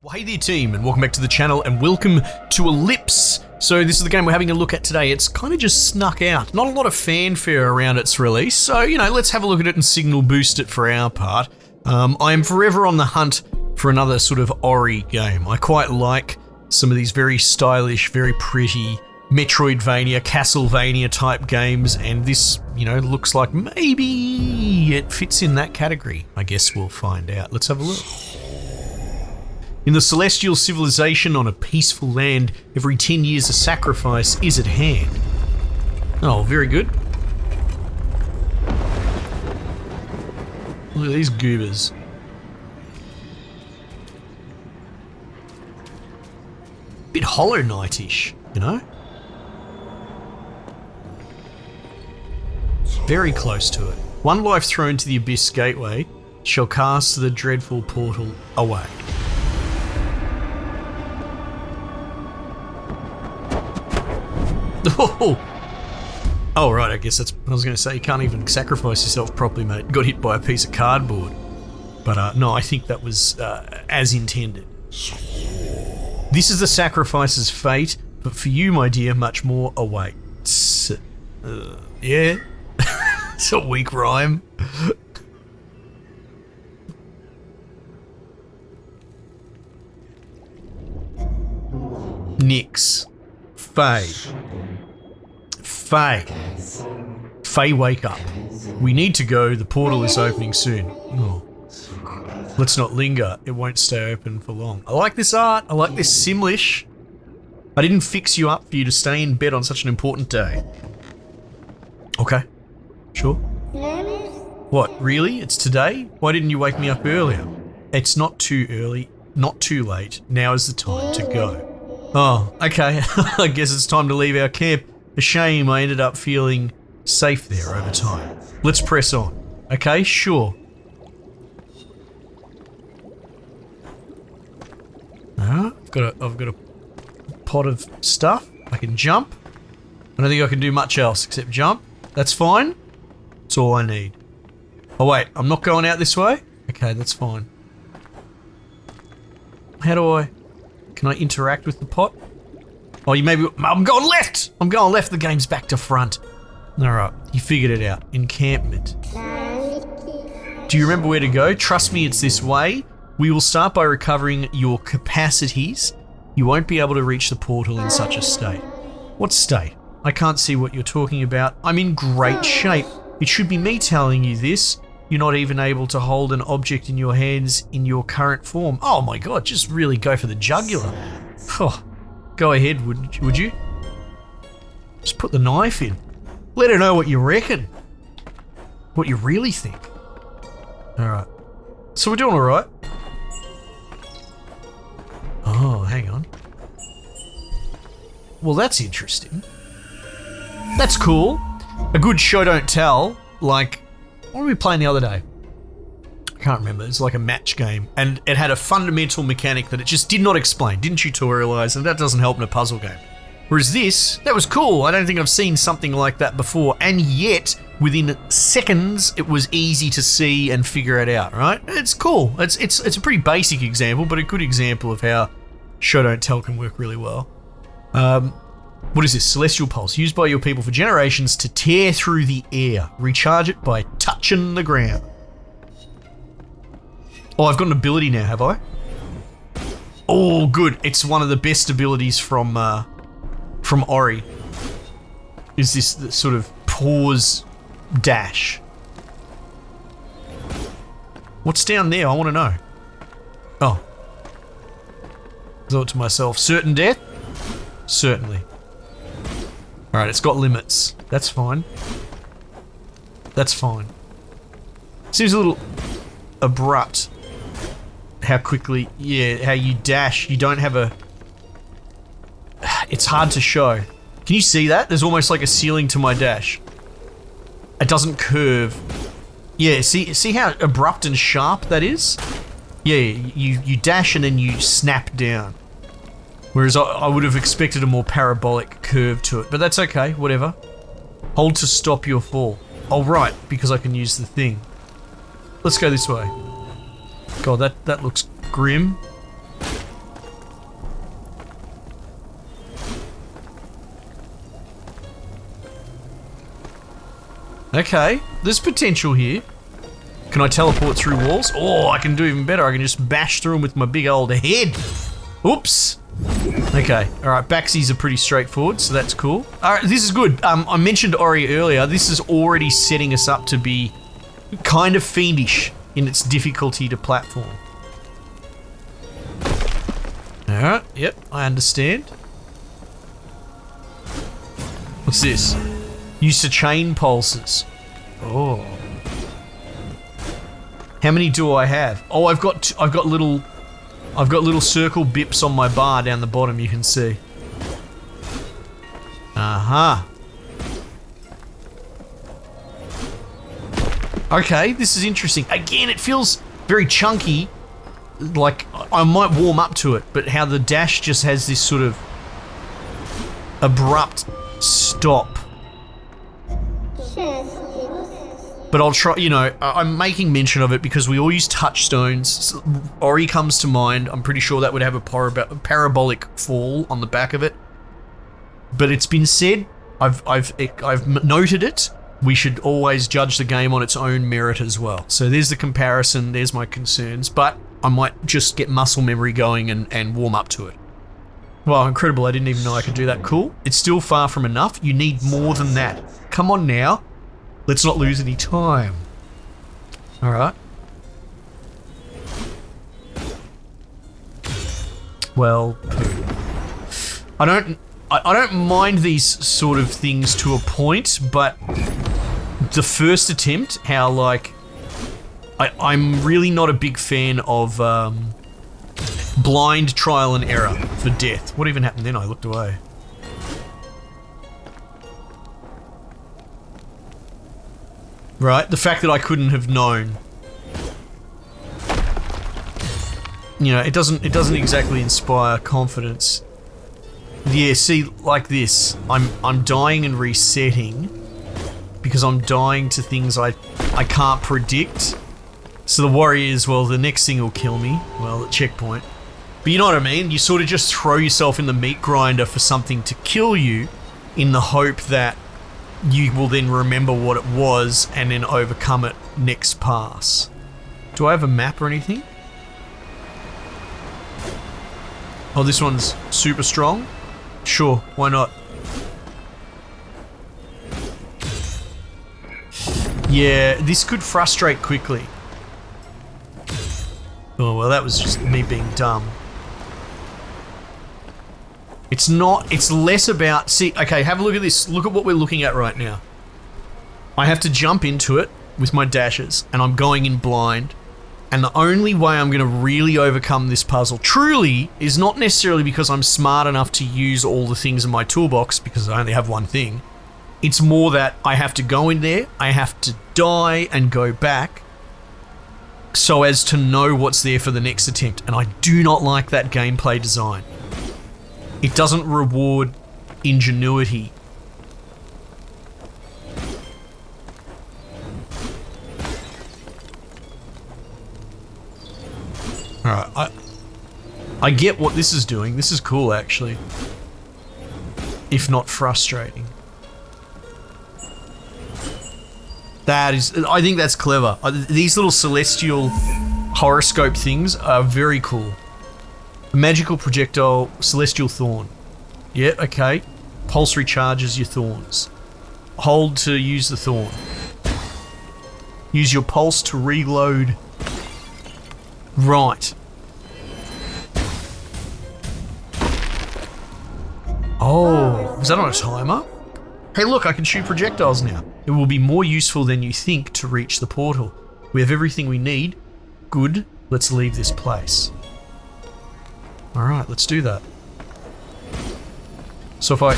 Well, hey there team, and welcome back to the channel, and welcome to Ellipse. So this is the game we're having a look at today. It's kind of just snuck out. Not a lot of fanfare around its release, so, let's have a look at it and signal boost it for our part. I am forever on the hunt for another sort of Ori game. I quite like some of these very stylish, very pretty Metroidvania, Castlevania type games, and this, looks like maybe it fits in that category. I guess we'll find out. Let's have a look. In the celestial civilization on a peaceful land, every 10 years a sacrifice is at hand. Oh, very good. Look at these goobers. Bit Hollow Knight-ish, Very close to it. One life thrown to the Abyss Gateway shall cast the dreadful portal away. Oh, right, I guess that's... I was going to say, you can't even sacrifice yourself properly, mate. Got hit by a piece of cardboard. But no, I think that was as intended. This is the sacrifice's fate, but for you, my dear, much more awaits. Yeah? It's a weak rhyme. Nix. Faye, wake up. We need to go. The portal is opening soon. Oh. Let's not linger. It won't stay open for long. I like this art. I like this Simlish. I didn't fix you up for you to stay in bed on such an important day. Okay. Sure. What, really? It's today? Why didn't you wake me up earlier? It's not too early, not too late. Now is the time to go. Oh, okay. I guess it's time to leave our camp. A shame I ended up feeling safe there over time. Let's press on. Okay, sure. I've got a pot of stuff. I can jump. I don't think I can do much else except jump. That's fine. That's all I need. Oh wait, I'm not going out this way? Okay, that's fine. How do I... Can I interact with the pot? Oh, I'm going left! I'm going left, the game's back to front. Alright, you figured it out. Encampment. Do you remember where to go? Trust me, it's this way. We will start by recovering your capacities. You won't be able to reach the portal in such a state. What state? I can't see what you're talking about. I'm in great shape. It should be me telling you this. You're not even able to hold an object in your hands in your current form. Oh my god, just really go for the jugular. Oh, go ahead, would you? Just put the knife in. Let her know what you reckon. What you really think. Alright. So we're doing alright. Oh, hang on. Well, that's interesting. That's cool. A good show don't tell. Like, what were we playing the other day? I can't remember. It's like a match game. And it had a fundamental mechanic that it just did not explain, didn't tutorialize, and that doesn't help in a puzzle game. Whereas this, that was cool. I don't think I've seen something like that before, and yet, within seconds, it was easy to see and figure it out, right? It's cool. It's a pretty basic example, but a good example of how show don't tell can work really well. What is this? Celestial Pulse, used by your people for generations to tear through the air. Recharge it by touching the ground. Oh, I've got an ability now, have I? Oh, good. It's one of the best abilities from Ori. Is this sort of pause dash. What's down there? I want to know. Oh. I thought to myself, certain death? Certainly. Alright, it's got limits. That's fine. That's fine. Seems a little abrupt. How quickly, how you dash. You don't have a... It's hard to show. Can you see that? There's almost like a ceiling to my dash. It doesn't curve. Yeah, see how abrupt and sharp that is? Yeah, you dash and then you snap down. Whereas I would have expected a more parabolic curve to it, but that's okay, whatever. Hold to stop your fall. Oh, right, because I can use the thing. Let's go this way. God, that looks grim. Okay, there's potential here. Can I teleport through walls? Oh, I can do even better. I can just bash through them with my big old head. Oops. Okay, alright, backsies are pretty straightforward, so that's cool. Alright, this is good. I mentioned Ori earlier. This is already setting us up to be kind of fiendish in its difficulty to platform. Alright, yep, I understand. What's this? Use to chain pulses. Oh. How many do I have? Oh, I've got little circle bips on my bar down the bottom, you can see. Aha. Okay, this is interesting. Again, it feels very chunky. Like, I might warm up to it, but how the dash just has this sort of abrupt stop. But I'll try, you know, I'm making mention of it because we all use touchstones. Ori comes to mind. I'm pretty sure that would have a parabolic fall on the back of it. But it's been said, I've noted it, we should always judge the game on its own merit as well. So there's the comparison, there's my concerns, but I might just get muscle memory going and warm up to it. Well, incredible, I didn't even know I could do that. Cool. It's still far from enough. You need more than that. Come on now. Let's not lose any time. Alright. Well, poo. I don't mind these sort of things to a point, but the first attempt, how like I'm really not a big fan of blind trial and error for death. What even happened then? I looked away. Right, the fact that I couldn't have known. You know, it doesn't exactly inspire confidence. Yeah, see, like this, I'm dying and resetting because I'm dying to things I can't predict. So the worry is, well, the next thing will kill me. Well, the checkpoint. But you know what I mean? You sort of just throw yourself in the meat grinder for something to kill you in the hope that you will then remember what it was and then overcome it next pass. Do I have a map or anything? Oh, this one's super strong? Sure, why not? Yeah, this could frustrate quickly. Oh, well, that was just me being dumb. It's less about, see, okay, have a look at this. Look at what we're looking at right now. I have to jump into it with my dashes, and I'm going in blind. And the only way I'm going to really overcome this puzzle, truly, is not necessarily because I'm smart enough to use all the things in my toolbox, because I only have one thing. It's more that I have to go in there, I have to die and go back, so as to know what's there for the next attempt. And I do not like that gameplay design. It doesn't reward ingenuity. Alright, I get what this is doing. This is cool, actually. If not frustrating. That is, I think that's clever. These little celestial horoscope things are very cool. A magical projectile, celestial thorn. Yeah, okay. Pulse recharges your thorns. Hold to use the thorn. Use your pulse to reload. Right. Oh, was that on a timer? Hey look, I can shoot projectiles now. It will be more useful than you think to reach the portal. We have everything we need. Good, let's leave this place. Alright, let's do that. So if I...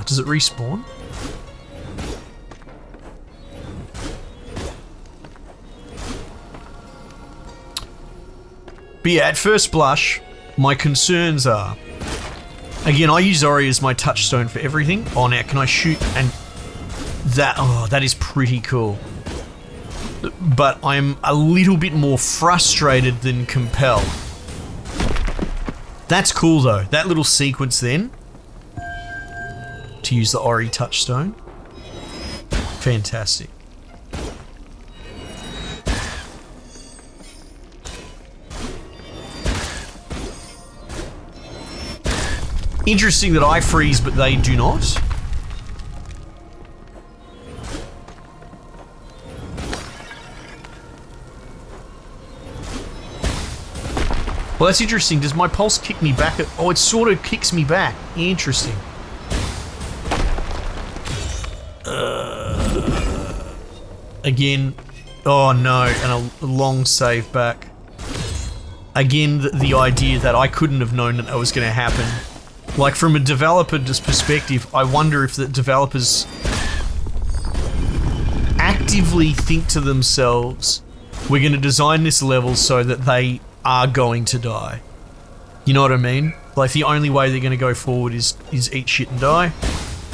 does it respawn? But yeah, at first blush, my concerns are... Again, I use Ori as my touchstone for everything. Oh, now can I shoot and... that is pretty cool. But I'm a little bit more frustrated than compelled. That's cool though, that little sequence then. to use the Ori touchstone. Fantastic. Interesting that I freeze, but they do not. Well, that's interesting. Does my pulse kick me back? Oh, it sort of kicks me back. Interesting. Again. Oh, no. And a long save back. Again, the idea that I couldn't have known that was going to happen. Like, from a developer's perspective, I wonder if the developers actively think to themselves, we're going to design this level so that they are going to die. You know what I mean? Like, the only way they're going to go forward is eat shit and die,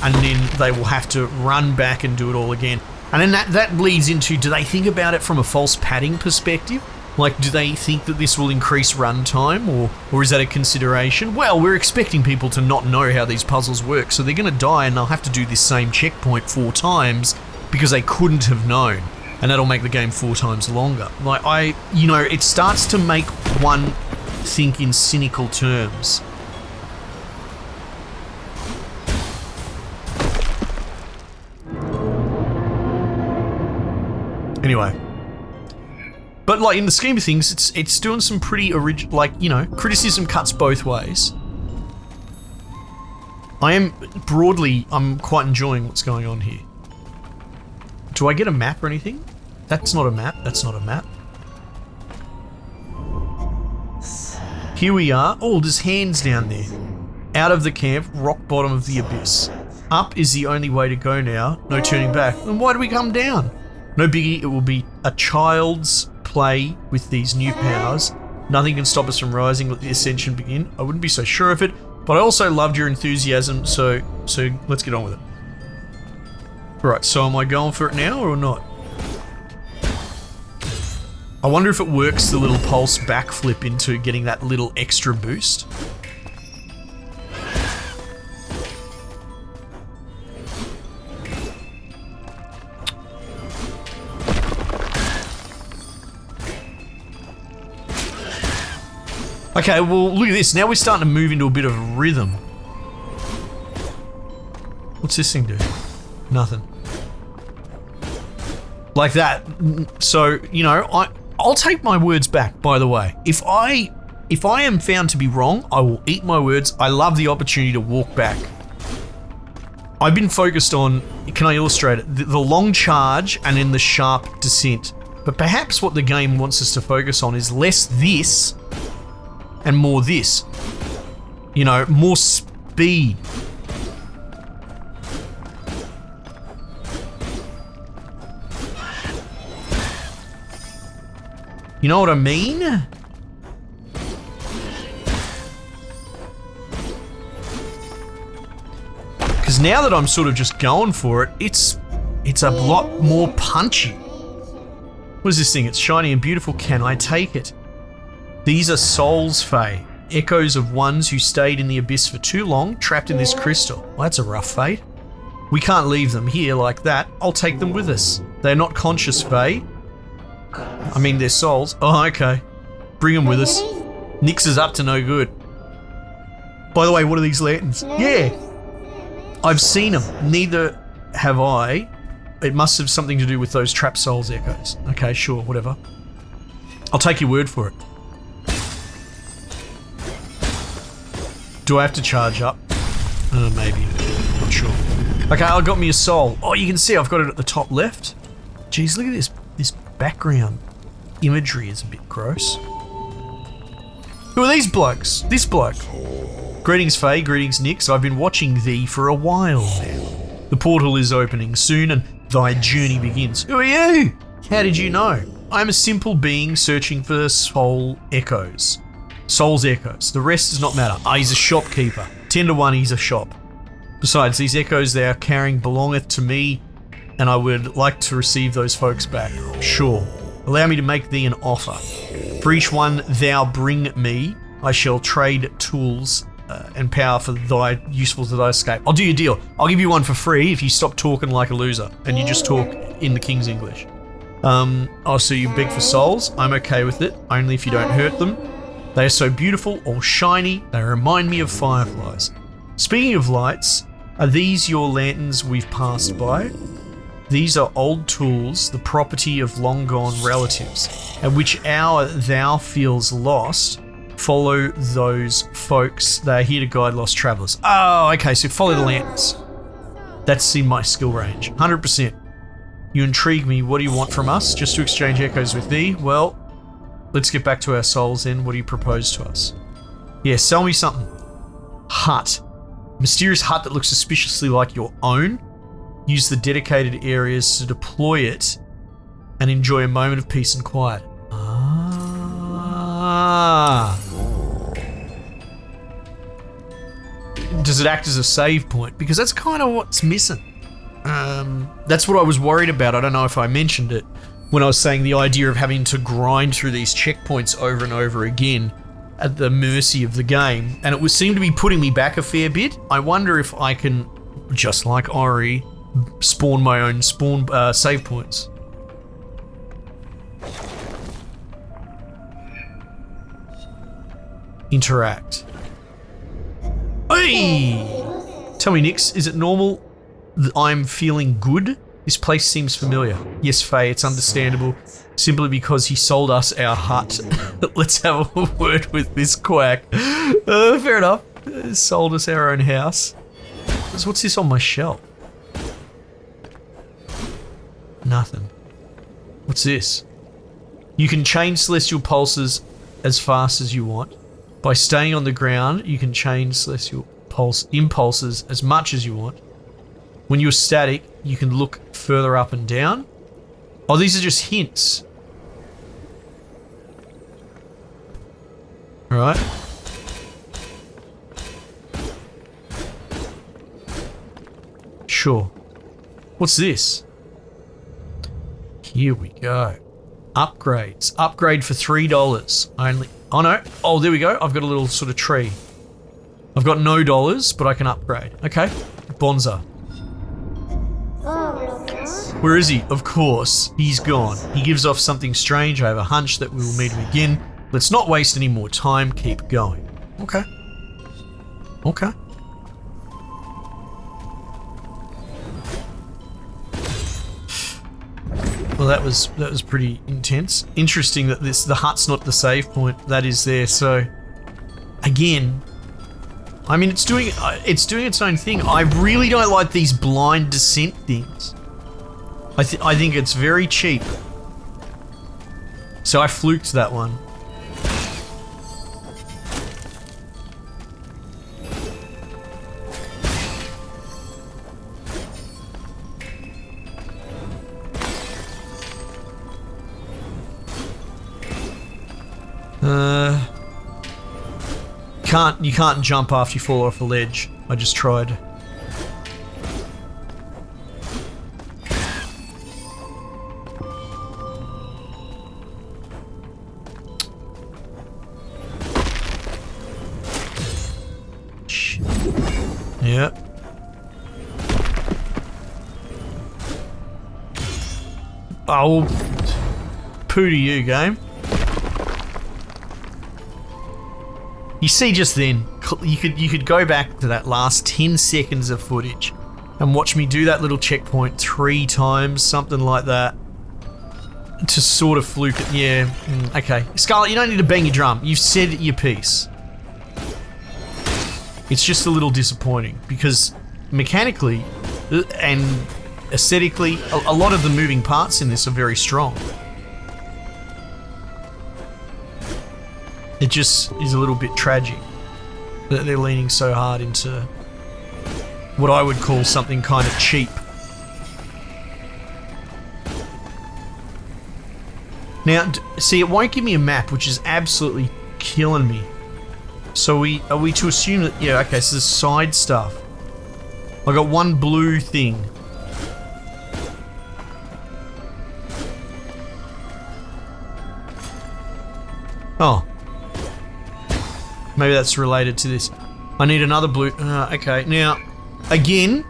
and then they will have to run back and do it all again. And then that leads into, do they think about it from a false padding perspective? Like, do they think that this will increase runtime, or is that a consideration? Well, we're expecting people to not know how these puzzles work, so they're going to die and they'll have to do this same checkpoint 4 times because they couldn't have known. And that'll make the game 4 times longer. Like, it starts to make one think in cynical terms. Anyway. But, like, in the scheme of things, it's doing some pretty original, like, criticism cuts both ways. I'm quite enjoying what's going on here. Do I get a map or anything? That's not a map. That's not a map. Here we are. Oh, there's hands down there. Out of the camp, rock bottom of the abyss. Up is the only way to go now. No turning back. Then why do we come down? No biggie. It will be a child's play with these new powers. Nothing can stop us from rising. Let the ascension begin. I wouldn't be so sure of it, but I also loved your enthusiasm, so let's get on with it. Right, so am I going for it now or not? I wonder if it works the little pulse backflip into getting that little extra boost. Okay, well, look at this. Now we're starting to move into a bit of a rhythm. What's this thing do? Nothing. Like that. So, I'll take my words back, by the way. If I am found to be wrong, I will eat my words. I love the opportunity to walk back. I've been focused on, can I illustrate it? The long charge and then the sharp descent. But perhaps what the game wants us to focus on is less this and more this. More speed. You know what I mean? Because now that I'm sort of just going for it, it's a lot more punchy. What is this thing? It's shiny and beautiful. Can I take it? These are souls, Faye. Echoes of ones who stayed in the abyss for too long, trapped in this crystal. Well, that's a rough fate. We can't leave them here like that. I'll take them with us. They're not conscious, Faye. I mean, they're souls. Oh, okay. Bring them with us. Nyx is up to no good. By the way, what are these lanterns? Yeah. I've seen them. Neither have I. It must have something to do with those trapped souls echoes. Okay, sure, whatever. I'll take your word for it. Do I have to charge up? Maybe. Not sure. Okay, I got me a soul. Oh, you can see I've got it at the top left. Jeez, look at this. This background imagery is a bit gross. Who are these blokes? This bloke. Greetings, Faye. Greetings, Nyx. I've been watching thee for a while now. The portal is opening soon and thy journey begins. Who are you? How did you know? I'm a simple being searching for soul echoes. Soul's echoes. The rest does not matter. He's a shopkeeper. 10 to 1, he's a shop. Besides, these echoes they are carrying belongeth to me, and I would like to receive those folks back. Sure. Allow me to make thee an offer. For each one thou bring me, I shall trade tools and power for thy useful to thy escape. I'll do you a deal. I'll give you one for free if you stop talking like a loser and you just talk in the King's English. So you beg for souls. I'm okay with it, only if you don't hurt them. They are so beautiful, all shiny, they remind me of fireflies. Speaking of lights, are these your lanterns we've passed by? These are old tools, the property of long-gone relatives, at which hour thou feels lost, follow those folks. They are here to guide lost travellers. Oh, okay, so follow the lanterns. That's in my skill range, 100%. You intrigue me. What do you want from us? Just to exchange echoes with thee? Well, let's get back to our souls then. What do you propose to us? Yeah, sell me something. Hut. Mysterious hut that looks suspiciously like your own. Use the dedicated areas to deploy it and enjoy a moment of peace and quiet. Ah. Does it act as a save point? Because that's kind of what's missing. That's what I was worried about. I don't know if I mentioned it when I was saying the idea of having to grind through these checkpoints over and over again at the mercy of the game, and it would seem to be putting me back a fair bit. I wonder if I can, just like Ori, spawn my own save points. Interact. Hey! Tell me, Nix, is it normal that I'm feeling good? This place seems familiar. Yes, Faye, it's understandable. Simply because he sold us our hut. Let's have a word with this quack. Fair enough. Sold us our own house. So what's this on my shelf? Nothing. What's this? You can change celestial pulses as fast as you want. By staying on the ground, you can change celestial impulses as much as you want. When you're static, you can look further up and down. Oh, these are just hints. All right. Sure. What's this? Here we go. Upgrades. Upgrade for $3 only. Oh no. Oh, there we go. I've got a little sort of tree. I've got no dollars, but I can upgrade. Okay. Bonza. Where is he? Of course. He's gone. He gives off something strange. I have a hunch that we will meet him again. Let's not waste any more time. Keep going. Okay. Okay. Well, that was pretty intense. Interesting that the hut's not the save point. That is there. So, again, I mean, it's doing its own thing. I really don't like these blind descent things. I think it's very cheap. So I fluked that one. You can't jump after you fall off a ledge. I just tried. Yeah. Oh, poo to you, game. You see, just then, you could go back to that last 10 seconds of footage and watch me do that little checkpoint 3 times, something like that, to sort of fluke it. Yeah, okay. Scarlet, you don't need to bang your drum. You've said your piece. It's just a little disappointing because mechanically and aesthetically, a lot of the moving parts in this are very strong. It just is a little bit tragic that they're leaning so hard into what I would call something kind of cheap. Now, see, it won't give me a map, which is absolutely killing me. So are we to assume that, yeah, okay, so there's side stuff. I got one blue thing. Oh. Maybe that's related to this. I need another blue. Okay, now, again,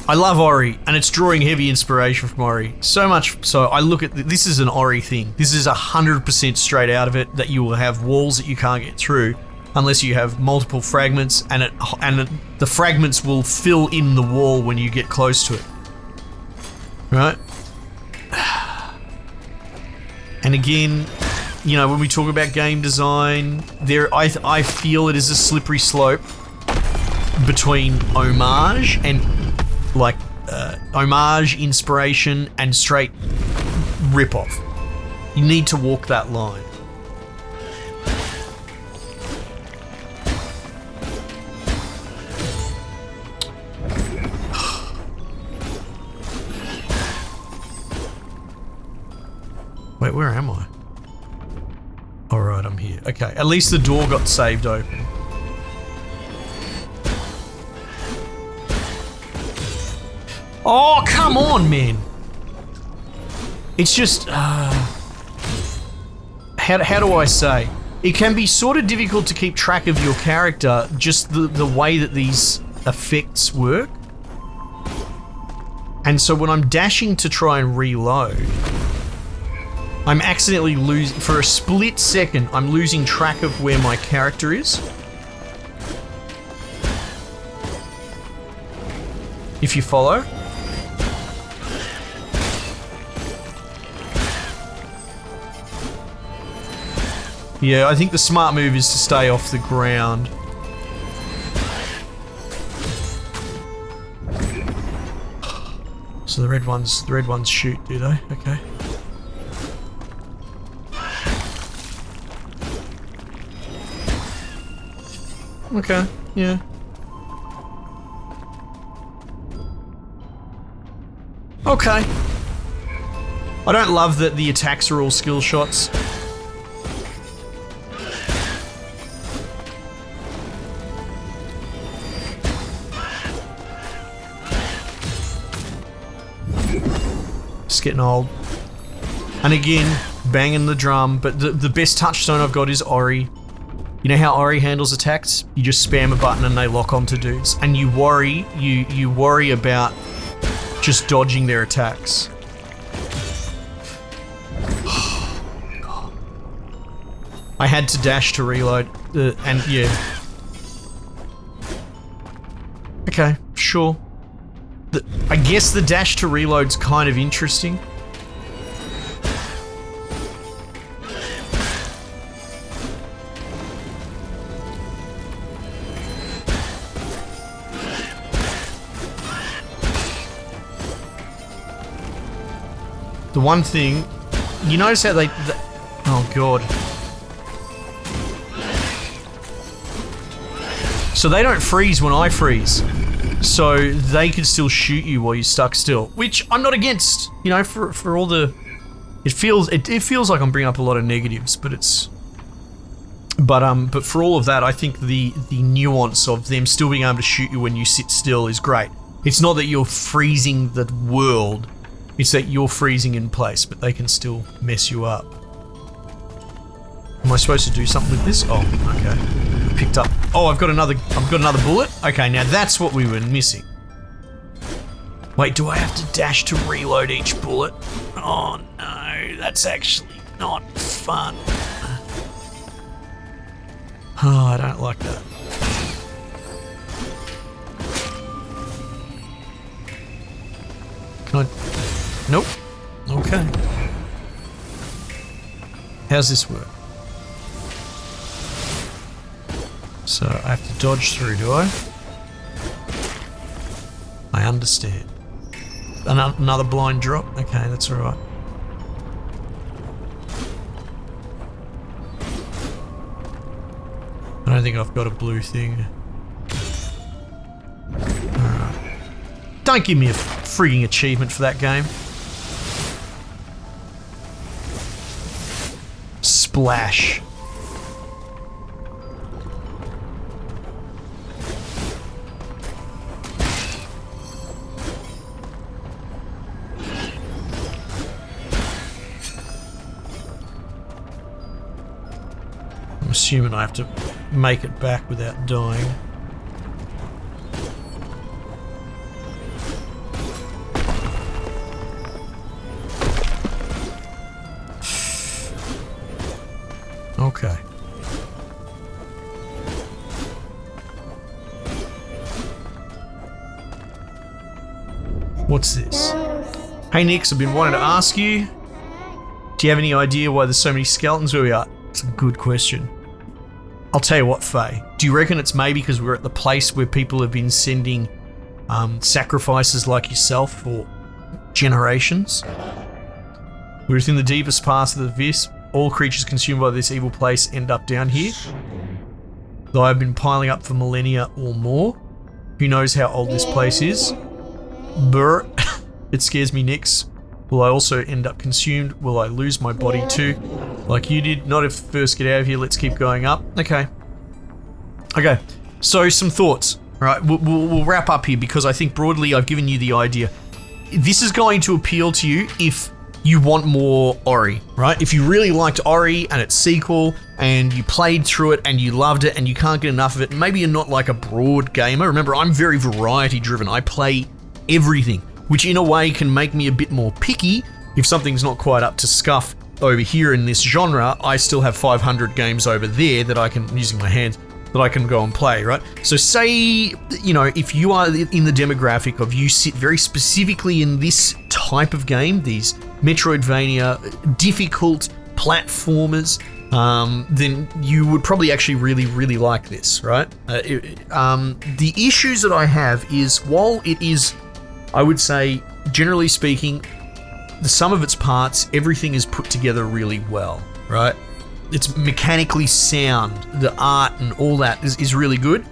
I love Ori, and it's drawing heavy inspiration from Ori. So much so, I look at this is an Ori thing. This is 100% straight out of it, that you will have walls that you can't get through unless you have multiple fragments, and the fragments will fill in the wall when you get close to it. Right? And again, you know, when we talk about game design, I feel it is a slippery slope between homage and homage, inspiration, and straight rip-off. You need to walk that line. Wait, where am I? Alright, I'm here. Okay, at least the door got saved open. Oh, come on, man! It's just... How do I say? It can be sort of difficult to keep track of your character, just the way that these effects work. And so when I'm dashing to try and reload, I'm accidentally losing, for a split second, I'm losing track of where my character is. If you follow. Yeah, I think the smart move is to stay off the ground. So the red ones shoot, do they? Okay. Okay, yeah. Okay. I don't love that the attacks are all skill shots. It's getting old. And again, banging the drum, but the best touchstone I've got is Ori. You know how Ori handles attacks? You just spam a button and they lock onto dudes. And you worry about just dodging their attacks. I had to dash to reload, and yeah. Okay, sure. I guess the dash to reload's kind of interesting. The one thing, you notice how oh god. So they don't freeze when I freeze. So they can still shoot you while you're stuck still, which I'm not against, you know, for all the, it feels like I'm bringing up a lot of negatives, but but for all of that, I think the nuance of them still being able to shoot you when you sit still is great. It's not that you're freezing the world, it's that you're freezing in place, but they can still mess you up. Am I supposed to do something with this? Oh, okay. I picked up. Oh, I've got another bullet? Okay, now that's what we were missing. Wait, do I have to dash to reload each bullet? Oh no, that's actually not fun. Oh, I don't like that. Can I? Nope. Okay. How's this work? So I have to dodge through, do I? I understand. Another blind drop? Okay, that's alright. I don't think I've got a blue thing. Alright. Don't give me a frigging achievement for that game. Splash. I'm assuming I have to make it back without dying. Okay. What's this? Hey Nix, I've been wanting to ask you, do you have any idea why there's so many skeletons where we are? It's a good question. I'll tell you what, Faye. Do you reckon it's maybe because we're at the place where people have been sending sacrifices like yourself for generations? We're within the deepest parts of the abyss. All creatures consumed by this evil place end up down here. Though I've been piling up for millennia or more. Who knows how old this place is? Brr. It scares me, Nix. Will I also end up consumed? Will I lose my body too? Like you did? Not if first get out of here. Let's keep going up. Okay. Okay. So some thoughts. All right. We'll wrap up here because I think broadly I've given you the idea. This is going to appeal to you if you want more Ori, right? If you really liked Ori and its sequel and you played through it and you loved it and you can't get enough of it, maybe you're not like a broad gamer. Remember, I'm very variety driven. I play everything, which in a way can make me a bit more picky. If something's not quite up to scuff over here in this genre, I still have 500 games over there that I can, using my hands, that I can go and play, right? So say, you know, if you are in the demographic of you sit very specifically in this type of game, these Metroidvania, difficult platformers, then you would probably actually really, really like this, right? The issues that I have is, while it is, I would say, generally speaking, the sum of its parts, everything is put together really well, right? It's mechanically sound, the art and all that is really good.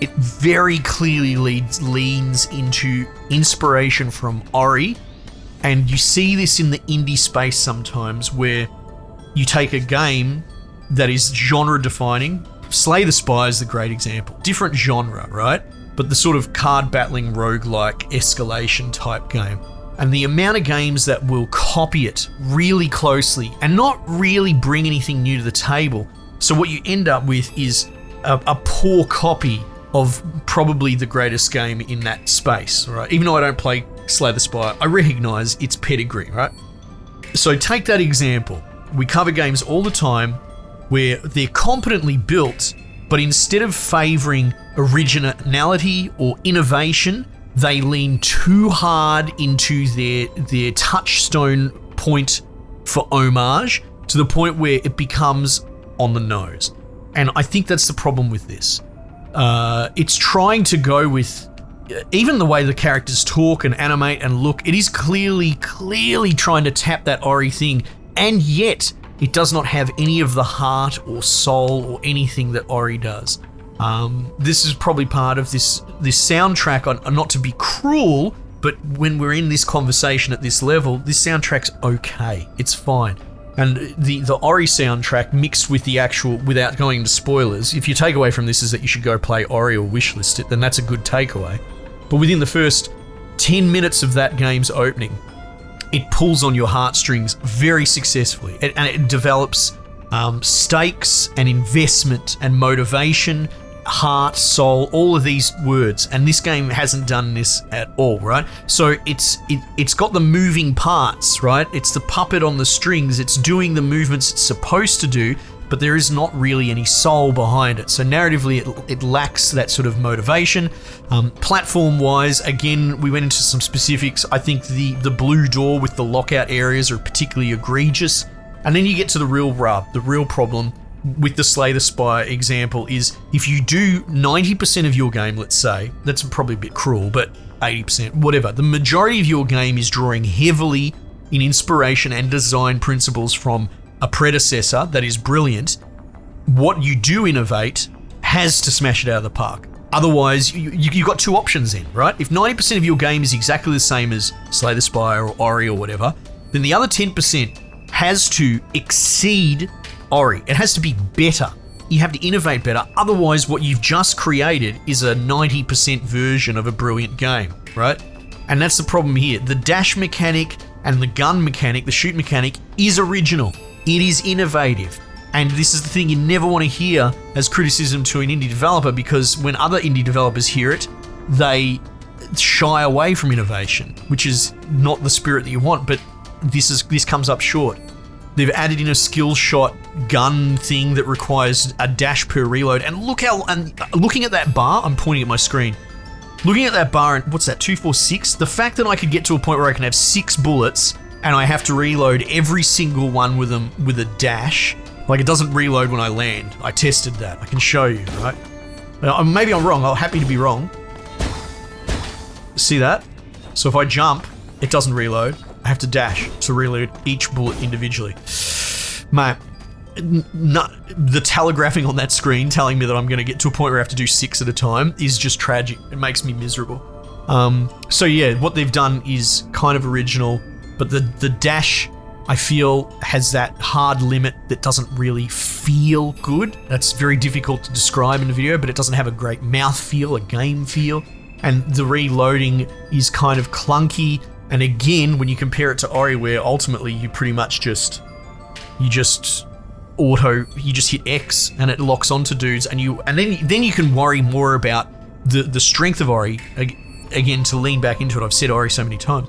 It very clearly leans into inspiration from Ori, and you see this in the indie space sometimes where you take a game that is genre defining. Slay the Spire is the great example. Different genre, right? But the sort of card battling roguelike escalation type game. And the amount of games that will copy it really closely and not really bring anything new to the table. So what you end up with is a poor copy of probably the greatest game in that space, right? Even though I don't play Slay the Spire, I recognize its pedigree, right? So take that example. We cover games all the time where they're competently built, but instead of favoring originality or innovation, they lean too hard into their touchstone point for homage to the point where it becomes on the nose. And I think that's the problem with this. It's trying to go with, even the way the characters talk and animate and look, it is clearly trying to tap that Ori thing, and yet it does not have any of the heart or soul or anything that Ori does. This is probably part of this soundtrack, not to be cruel, but when we're in this conversation at this level, this soundtrack's okay. It's fine. And the Ori soundtrack mixed with the actual, without going into spoilers, if your takeaway from this is that you should go play Ori or wishlist it, then that's a good takeaway. But within the first 10 minutes of that game's opening, it pulls on your heartstrings very successfully. And it develops stakes and investment and motivation, heart, soul, all of these words, and this game hasn't done this at all, right? So it's got the moving parts, right? It's the puppet on the strings, it's doing the movements it's supposed to do, but there is not really any soul behind it. So narratively, it lacks that sort of motivation. Platform-wise, again, we went into some specifics. I think the blue door with the lockout areas are particularly egregious. And then you get to the real rub, the real problem with the Slay the Spire example is if you do 90% of your game, let's say, that's probably a bit cruel, but 80%, whatever, the majority of your game is drawing heavily in inspiration and design principles from a predecessor that is brilliant. What you do innovate has to smash it out of the park. Otherwise, you've got two options then, right? If 90% of your game is exactly the same as Slay the Spire or Ori or whatever, then the other 10% has to exceed Ori. It has to be better. You have to innovate better. Otherwise, what you've just created is a 90% version of a brilliant game, right? And that's the problem here. The dash mechanic and the gun mechanic, the shoot mechanic, is original. It is innovative. And this is the thing you never want to hear as criticism to an indie developer, because when other indie developers hear it, they shy away from innovation, which is not the spirit that you want, but this comes up short. They've added in a skill shot gun thing that requires a dash per reload, and looking at that bar, I'm pointing at my screen. Looking at that bar, and what's that, 246? The fact that I could get to a point where I can have 6 bullets and I have to reload every single one with a dash. Like, it doesn't reload when I land. I tested that. I can show you, right? Maybe I'm wrong. I'm happy to be wrong. See that? So if I jump, it doesn't reload. I have to dash to reload each bullet individually. Mate, the telegraphing on that screen telling me that I'm going to get to a point where I have to do 6 at a time is just tragic. It makes me miserable. So yeah, what they've done is kind of original, but the dash, I feel, has that hard limit that doesn't really feel good. That's very difficult to describe in a video, but it doesn't have a great mouth feel, a game feel. And the reloading is kind of clunky. And again, when you compare it to Ori, where ultimately you pretty much just hit X and it locks onto dudes, and then you can worry more about the strength of Ori. Again, to lean back into it, I've said Ori so many times.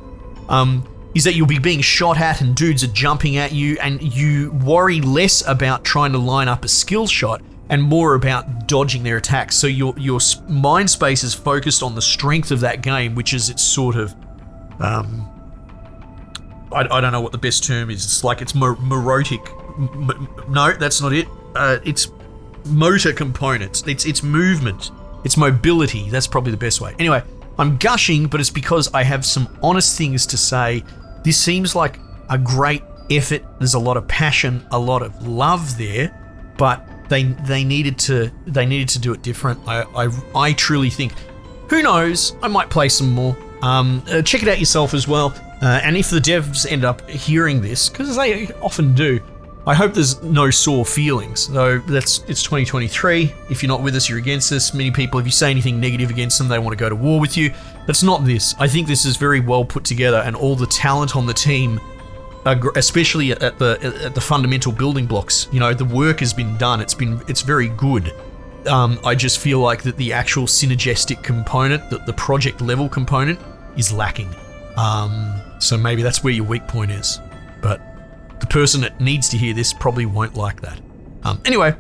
Is that you'll be being shot at and dudes are jumping at you, and you worry less about trying to line up a skill shot and more about dodging their attacks. So your mind space is focused on the strength of that game, which is its sort of, I don't know what the best term is. It's like it's morotic. No, that's not it. It's motor components. It's movement. It's mobility. That's probably the best way. Anyway, I'm gushing, but it's because I have some honest things to say. This seems like a great effort. There's a lot of passion, a lot of love there, but they needed to do it different. I truly think, who knows, I might play some more. Check it out yourself as well. And if the devs end up hearing this, because they often do, I hope there's no sore feelings. Though it's 2023. If you're not with us, you're against us. Many people, if you say anything negative against them, they want to go to war with you. That's not this. I think this is very well put together, and all the talent on the team, especially at the fundamental building blocks, the work has been done. It's very good. I just feel like that the actual synergistic component, the project level component, is lacking. So maybe that's where your weak point is. But the person that needs to hear this probably won't like that. Anyway,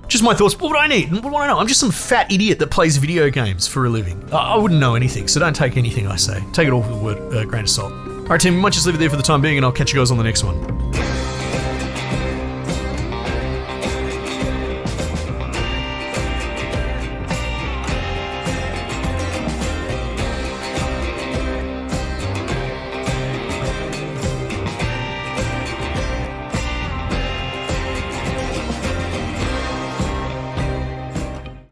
just my thoughts. What would I need? What do I know? I'm just some fat idiot that plays video games for a living. I wouldn't know anything, so don't take anything I say. Take it all with a grain of salt. Alright team, we might just leave it there for the time being, and I'll catch you guys on the next one.